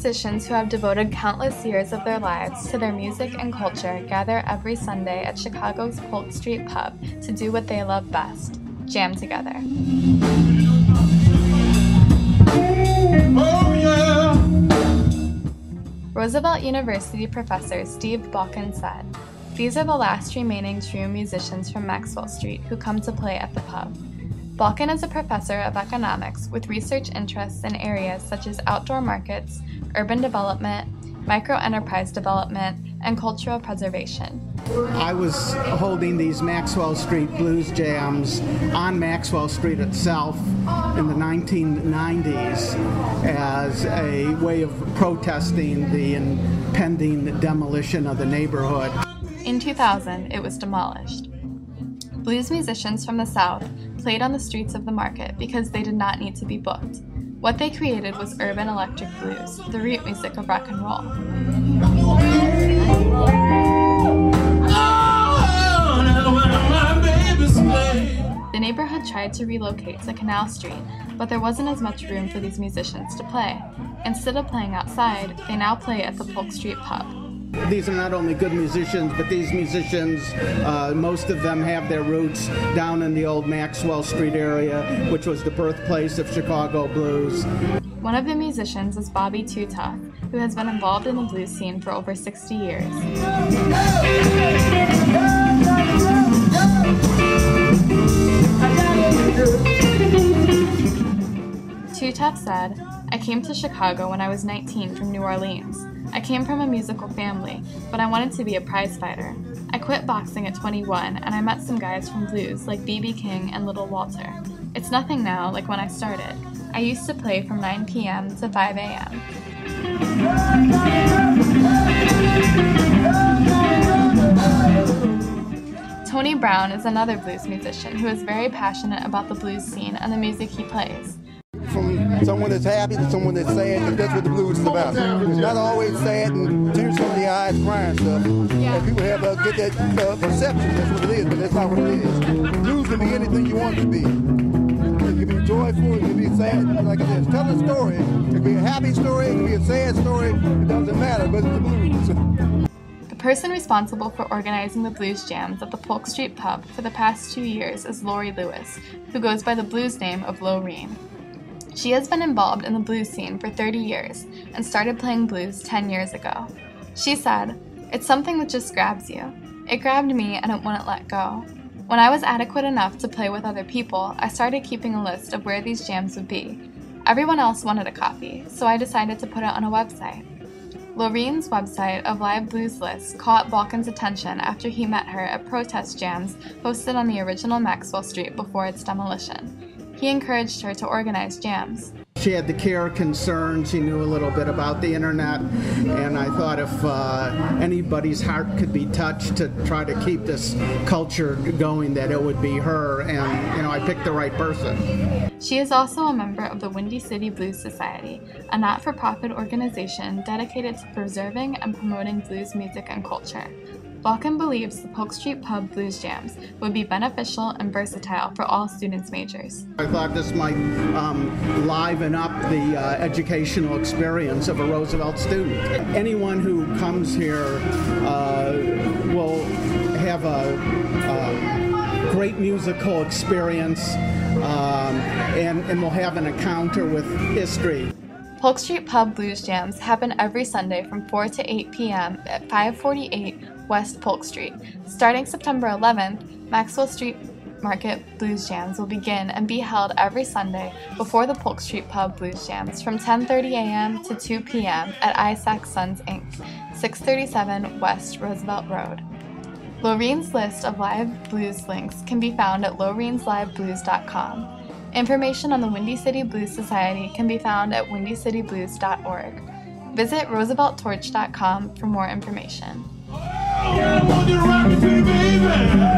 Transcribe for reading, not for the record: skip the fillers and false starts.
musicians who have devoted countless years of their lives to their music and culture gather every Sunday at Chicago's Polk Street Pub to do what they love best, jam together. Oh, yeah. Roosevelt University professor Steve Balkin said, "These are the last remaining true musicians from Maxwell Street who come to play at the pub." Balkin is a professor of economics with research interests in areas such as outdoor markets, urban development, micro-enterprise development, and cultural preservation. I was holding these Maxwell Street Blues Jams on Maxwell Street itself in the 1990s as a way of protesting the impending demolition of the neighborhood. In 2000, it was demolished. Blues musicians from the South played on the streets of the market because they did not need to be booked. What they created was urban electric blues, the root music of rock and roll. The neighborhood tried to relocate to Canal Street, but there wasn't as much room for these musicians to play. Instead of playing outside, they now play at the Polk Street Pub. These are not only good musicians, but these musicians, most of them have their roots down in the old Maxwell Street area, which was the birthplace of Chicago blues. One of the musicians is Bobby Too Tough, who has been involved in the blues scene for over 60 years. Too Tough said, "I came to Chicago when I was 19 from New Orleans. I came from a musical family, but I wanted to be a prize fighter. I quit boxing at 21 and I met some guys from blues like B.B. King and Little Walter. It's nothing now like when I started. I used to play from 9 p.m. to 5 a.m. Tony Brown is another blues musician who is very passionate about the blues scene and the music he plays. From someone that's happy to someone that's sad, and that's what the blues is about. It's not always sad and tears from the eyes crying stuff. And people have get that perception, that's what it is, but that's not what it is. Blues can be anything you want it to be. It can be joyful, it can be sad, like I said, tell a story. It can be a happy story, it can be a sad story, it doesn't matter, but it's the blues. The person responsible for organizing the blues jams at the Polk Street Pub for the past 2 years is Lori Lewis, who goes by the blues name of Loreen. She has been involved in the blues scene for 30 years and started playing blues 10 years ago. She said, "It's something that just grabs you. It grabbed me and it wouldn't let go. When I was adequate enough to play with other people, I started keeping a list of where these jams would be. Everyone else wanted a copy, so I decided to put it on a website." Loreen's website of live blues lists caught Balkin's attention after he met her at protest jams hosted on the original Maxwell Street before its demolition. He encouraged her to organize jams. She had the care concern, she knew a little bit about the internet, and I thought if anybody's heart could be touched to try to keep this culture going, that it would be her, and I picked the right person. She is also a member of the Windy City Blues Society, a not-for-profit organization dedicated to preserving and promoting blues music and culture. Balkin believes the Polk Street Pub Blues Jams would be beneficial and versatile for all students' majors. I thought this might liven up the educational experience of a Roosevelt student. Anyone who comes here will have a great musical experience and will have an encounter with history. Polk Street Pub Blues Jams happen every Sunday from 4 to 8 p.m. at 548 West Polk Street. Starting September 11th, Maxwell Street Market Blues Jams will begin and be held every Sunday before the Polk Street Pub Blues Jams from 10:30 a.m. to 2 p.m. at Isaac Sons Inc., 637 West Roosevelt Road. Loreen's list of live blues links can be found at loreensliveblues.com. Information on the Windy City Blues Society can be found at windycityblues.org. Visit roosevelttorch.com for more information. I want you to rock it to me, baby.